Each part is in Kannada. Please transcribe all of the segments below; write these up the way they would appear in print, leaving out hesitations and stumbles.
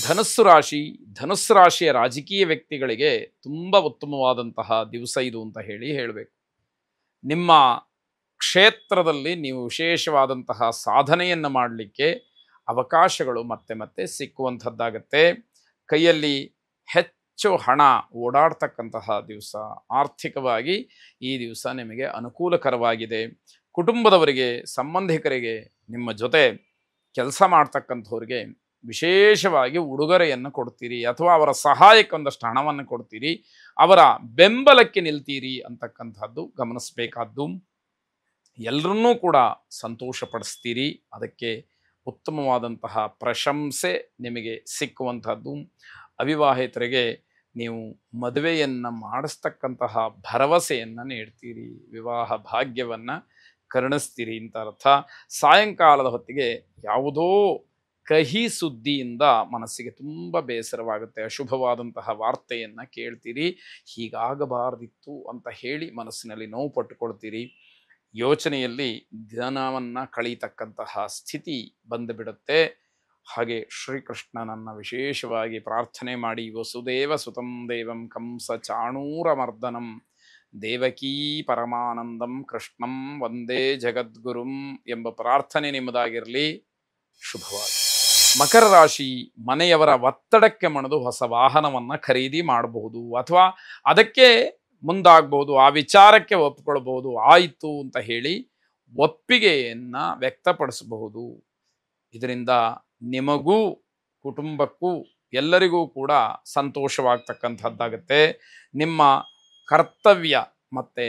ಧನುಸ್ಸು ರಾಶಿ, ಧನುಸ್ಸು ರಾಶಿಯ ರಾಜಕೀಯ ವ್ಯಕ್ತಿಗಳಿಗೆ ತುಂಬ ಉತ್ತಮವಾದಂತಹ ದಿವಸ ಇದು ಅಂತ ಹೇಳಬೇಕು. ನಿಮ್ಮ ಕ್ಷೇತ್ರದಲ್ಲಿ ನೀವು ವಿಶೇಷವಾದಂತಹ ಸಾಧನೆಯನ್ನು ಮಾಡಲಿಕ್ಕೆ ಅವಕಾಶಗಳು ಮತ್ತೆ ಮತ್ತೆ ಸಿಕ್ಕುವಂಥದ್ದಾಗತ್ತೆ. ಕೈಯಲ್ಲಿ ಹೆಚ್ಚು ಹಣ ಓಡಾಡ್ತಕ್ಕಂತಹ ದಿವಸ. ಆರ್ಥಿಕವಾಗಿ ಈ ದಿವಸ ನಿಮಗೆ ಅನುಕೂಲಕರವಾಗಿದೆ. ಕುಟುಂಬದವರಿಗೆ, ಸಂಬಂಧಿಕರಿಗೆ, ನಿಮ್ಮ ಜೊತೆ ಕೆಲಸ ಮಾಡ್ತಕ್ಕಂಥವ್ರಿಗೆ ವಿಶೇಷವಾಗಿ ಉಡುಗೊರೆಯನ್ನು ಕೊಡ್ತೀರಿ ಅಥವಾ ಅವರ ಸಹಾಯಕ್ಕೆ ಒಂದಷ್ಟು ಹಣವನ್ನು ಕೊಡ್ತೀರಿ, ಅವರ ಬೆಂಬಲಕ್ಕೆ ನಿಲ್ತೀರಿ ಅಂತಕ್ಕಂಥದ್ದು ಗಮನಿಸಬೇಕಾದ್ದು. ಎಲ್ಲರನ್ನೂ ಕೂಡ ಸಂತೋಷಪಡಿಸ್ತೀರಿ, ಅದಕ್ಕೆ ಉತ್ತಮವಾದಂತಹ ಪ್ರಶಂಸೆ ನಿಮಗೆ ಸಿಕ್ಕುವಂಥದ್ದು. ಅವಿವಾಹಿತರಿಗೆ ನೀವು ಮದುವೆಯನ್ನು ಮಾಡಿಸ್ತಕ್ಕಂತಹ ಭರವಸೆಯನ್ನು ನೀಡ್ತೀರಿ, ವಿವಾಹ ಭಾಗ್ಯವನ್ನು ಕರುಣಿಸ್ತೀರಿ ಅಂತ ಅರ್ಥ. ಸಾಯಂಕಾಲದ ಹೊತ್ತಿಗೆ ಯಾವುದೋ ಕಹಿ ಸುದ್ದಿಯಿಂದ ಮನಸ್ಸಿಗೆ ತುಂಬ ಬೇಸರವಾಗುತ್ತೆ. ಅಶುಭವಾದಂತಹ ವಾರ್ತೆಯನ್ನು ಕೇಳ್ತೀರಿ, ಹೀಗಾಗಬಾರ್ದಿತ್ತು ಅಂತ ಹೇಳಿ ಮನಸ್ಸಿನಲ್ಲಿ ನೋವು ಪಟ್ಟುಕೊಳ್ತೀರಿ. ಯೋಚನೆಯಲ್ಲಿ ದಿನವನ್ನು ಕಳೀತಕ್ಕಂತಹ ಸ್ಥಿತಿ ಬಂದುಬಿಡುತ್ತೆ. ಹಾಗೆ ಶ್ರೀಕೃಷ್ಣನನ್ನು ವಿಶೇಷವಾಗಿ ಪ್ರಾರ್ಥನೆ ಮಾಡಿ, ವಸುದೇವ ಸುತಂ ದೇವಂ ಕಂಸ ಚಾಣೂರಮರ್ದನಂ ದೇವಕೀ ಪರಮಾನಂದಂ ಕೃಷ್ಣಂ ವಂದೇ ಜಗದ್ಗುರುಂ ಎಂಬ ಪ್ರಾರ್ಥನೆ ನಿಮ್ಮದಾಗಿರಲಿ. ಶುಭವಾಗಿ. ಮಕರ ರಾಶಿ, ಮನೆಯವರ ಒತ್ತಡಕ್ಕೆ ಮಣಿದು ಹೊಸ ವಾಹನವನ್ನು ಖರೀದಿ ಮಾಡಬಹುದು ಅಥವಾ ಅದಕ್ಕೆ ಮುಂದಾಗಬಹುದು, ಆ ವಿಚಾರಕ್ಕೆ ಒಪ್ಪಿಕೊಳ್ಬಹುದು. ಆಯಿತು ಅಂತ ಹೇಳಿ ಒಪ್ಪಿಗೆಯನ್ನು ವ್ಯಕ್ತಪಡಿಸಬಹುದು. ಇದರಿಂದ ನಿಮಗೂ ಕುಟುಂಬಕ್ಕೂ ಎಲ್ಲರಿಗೂ ಕೂಡ ಸಂತೋಷವಾಗ್ತಕ್ಕಂಥದ್ದಾಗತ್ತೆ. ನಿಮ್ಮ ಕರ್ತವ್ಯ ಮತ್ತು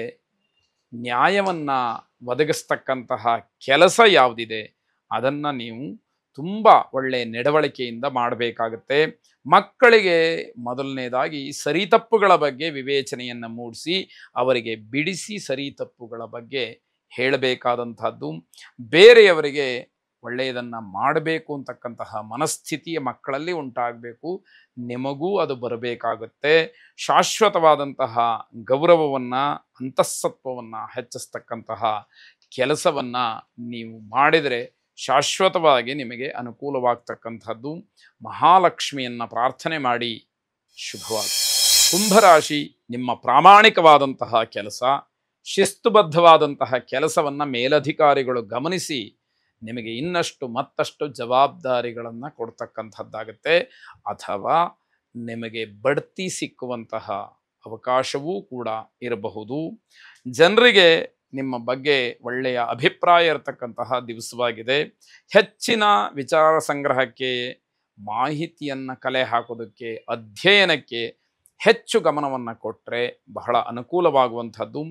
ನ್ಯಾಯವನ್ನು ಒದಗಿಸ್ತಕ್ಕಂತಹ ಕೆಲಸ ಯಾವುದಿದೆ ಅದನ್ನು ನೀವು ತುಂಬ ಒಳ್ಳೆಯ ನಡವಳಿಕೆಯಿಂದ ಮಾಡಬೇಕಾಗತ್ತೆ. ಮಕ್ಕಳಿಗೆ ಮೊದಲನೇದಾಗಿ ಸರಿತಪ್ಪುಗಳ ಬಗ್ಗೆ ವಿವೇಚನೆಯನ್ನು ಮೂಡಿಸಿ ಅವರಿಗೆ ಬಿಡಿಸಿ ಸರಿತಪ್ಪುಗಳ ಬಗ್ಗೆ ಹೇಳಬೇಕಾದಂಥದ್ದು. ಬೇರೆಯವರಿಗೆ ಒಳ್ಳೆಯದನ್ನು ಮಾಡಬೇಕು ಅಂತಕ್ಕಂತಹ ಮನಸ್ಥಿತಿಯ ಮಕ್ಕಳಲ್ಲಿ ಉಂಟಾಗಬೇಕು. ನಿಮಗೂ ಅದು ಬರಬೇಕಾಗುತ್ತೆ. ಶಾಶ್ವತವಾದಂತಹ ಗೌರವವನ್ನು, ಅಂತಃಸತ್ವವನ್ನು ಹೆಚ್ಚಿಸ್ತಕ್ಕಂತಹ ಕೆಲಸವನ್ನು ನೀವು ಮಾಡಿದರೆ ಶಾಶ್ವತವಾಗಿ ನಿಮಗೆ ಅನುಕೂಲವಾಗ್ತಕ್ಕಂಥದ್ದು. ಮಹಾಲಕ್ಷ್ಮಿಯನ್ನು ಪ್ರಾರ್ಥನೆ ಮಾಡಿ. ಶುಭವಾಗಿ. ಕುಂಭರಾಶಿ, ನಿಮ್ಮ ಪ್ರಾಮಾಣಿಕವಾದಂತಹ ಕೆಲಸ, ಶಿಸ್ತುಬದ್ಧವಾದಂತಹ ಕೆಲಸವನ್ನು ಮೇಲಧಿಕಾರಿಗಳು ಗಮನಿಸಿ ನಿಮಗೆ ಇನ್ನಷ್ಟು ಮತ್ತಷ್ಟು ಜವಾಬ್ದಾರಿಗಳನ್ನು ಕೊಡ್ತಕ್ಕಂಥದ್ದಾಗತ್ತೆ ಅಥವಾ ನಿಮಗೆ ಬಡ್ತಿ ಸಿಕ್ಕುವಂತಹ ಅವಕಾಶವೂ ಕೂಡ ಇರಬಹುದು. ಜನರಿಗೆ ನಿಮ್ಮ ಬಗ್ಗೆ ಒಳ್ಳೆಯ ಅಭಿಪ್ರಾಯ ಇರತಕ್ಕಂತಹ ದಿವಸವಾಗಿದೆ. ಹೆಚ್ಚಿನ ವಿಚಾರ ಸಂಗ್ರಹಕ್ಕೆ, ಮಾಹಿತಿಯನ್ನು ಕಲೆ ಹಾಕೋದಕ್ಕೆ, ಅಧ್ಯಯನಕ್ಕೆ ಹೆಚ್ಚು ಗಮನವನ್ನು ಕೊಟ್ಟರೆ ಬಹಳ ಅನುಕೂಲವಾಗುವಂಥದ್ದು.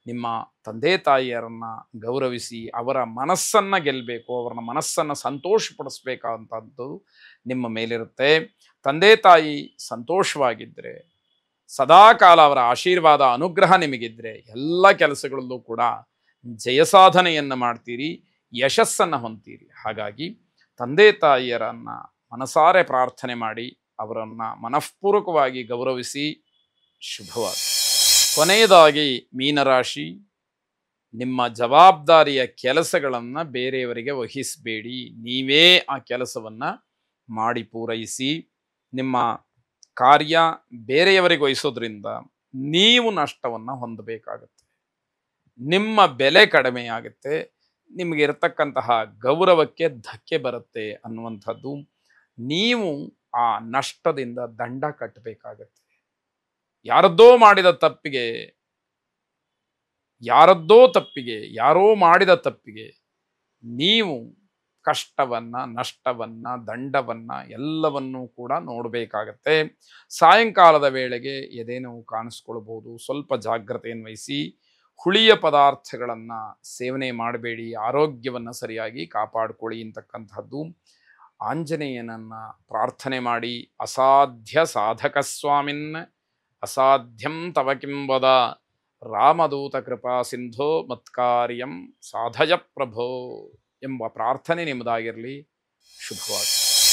ನಿಮ್ಮ ತಂದೆ ತಾಯಿಯರನ್ನು ಗೌರವಿಸಿ ಅವರ ಮನಸ್ಸನ್ನು ಗೆಲ್ಲಬೇಕು, ಅವರ ಮನಸ್ಸನ್ನು ಸಂತೋಷಪಡಿಸ್ಬೇಕಾದಂಥದ್ದು ನಿಮ್ಮ ಮೇಲಿರುತ್ತೆ. ತಂದೆ ತಾಯಿ ಸಂತೋಷವಾಗಿದ್ದರೆ, ಸದಾಕಾಲ ಅವರ ಆಶೀರ್ವಾದ ಅನುಗ್ರಹ ನಿಮಗಿದ್ದರೆ ಎಲ್ಲ ಕೆಲಸಗಳಲ್ಲೂ ಕೂಡ ಜಯಸಾಧನೆಯನ್ನು ಮಾಡ್ತೀರಿ, ಯಶಸ್ಸನ್ನು ಹೊಂದ್ತೀರಿ. ಹಾಗಾಗಿ ತಂದೆ ತಾಯಿಯರನ್ನು ಮನಸಾರೆ ಪ್ರಾರ್ಥನೆ ಮಾಡಿ ಅವರನ್ನು ಮನಃಪೂರ್ವಕವಾಗಿ ಗೌರವಿಸಿ. ಶುಭವಾಗಿ. ಕೊನೆಯದಾಗಿ ಮೀನರಾಶಿ, ನಿಮ್ಮ ಜವಾಬ್ದಾರಿಯ ಕೆಲಸಗಳನ್ನು ಬೇರೆಯವರಿಗೆ ವಹಿಸಬೇಡಿ, ನೀವೇ ಆ ಕೆಲಸವನ್ನು ಮಾಡಿ ಪೂರೈಸಿ. ನಿಮ್ಮ ಕಾರ್ಯ ಬೇರೆಯವರಿಗೆ ವಹಿಸೋದ್ರಿಂದ ನೀವು ನಷ್ಟವನ್ನು ಹೊಂದಬೇಕಾಗತ್ತೆ, ನಿಮ್ಮ ಬೆಲೆ ಕಡಿಮೆಯಾಗುತ್ತೆ, ನಿಮಗೆ ಇರತಕ್ಕಂತಹ ಗೌರವಕ್ಕೆ ಧಕ್ಕೆ ಬರುತ್ತೆ ಅನ್ನುವಂಥದ್ದು. ನೀವು ಆ ನಷ್ಟದಿಂದ ದಂಡ ಕಟ್ಟಬೇಕಾಗತ್ತೆ. ಯಾರದ್ದೋ ಮಾಡಿದ ತಪ್ಪಿಗೆ, ಯಾರೋ ಮಾಡಿದ ತಪ್ಪಿಗೆ ನೀವು ಕಷ್ಟವನ್ನು, ನಷ್ಟವನ್ನು, ದಂಡವನ್ನು ಎಲ್ಲವನ್ನೂ ಕೂಡ ನೋಡಬೇಕಾಗತ್ತೆ. ಸಾಯಂಕಾಲದ ವೇಳೆಗೆ ಎದೆನೋವು ಕಾಣಿಸ್ಕೊಳ್ಬೋದು, ಸ್ವಲ್ಪ ಜಾಗ್ರತೆಯನ್ನು ವಹಿಸಿ. ಹುಳಿಯ ಪದಾರ್ಥಗಳನ್ನು ಸೇವನೆ ಮಾಡಬೇಡಿ, ಆರೋಗ್ಯವನ್ನು ಸರಿಯಾಗಿ ಕಾಪಾಡಿಕೊಳ್ಳಿ ಅಂತಕ್ಕಂಥದ್ದು. ಆಂಜನೇಯನನ್ನು ಪ್ರಾರ್ಥನೆ ಮಾಡಿ. ಅಸಾಧ್ಯ ಸಾಧಕ ಸ್ವಾಮಿನ್ ಅಸಾಧ್ಯಂ ತವ ಕಿಂವದ ರಾಮದೂತ ಕೃಪಾ ಸಿಂಧೋ ಮತ್ಕಾರ್ಯಂ ಸಾಧಯ ಪ್ರಭೋ ಎಂಬ ಪ್ರಾರ್ಥನೆ ನಿಮ್ಮದಾಗಿರಲಿ. ಶುಭವಾಗಿ.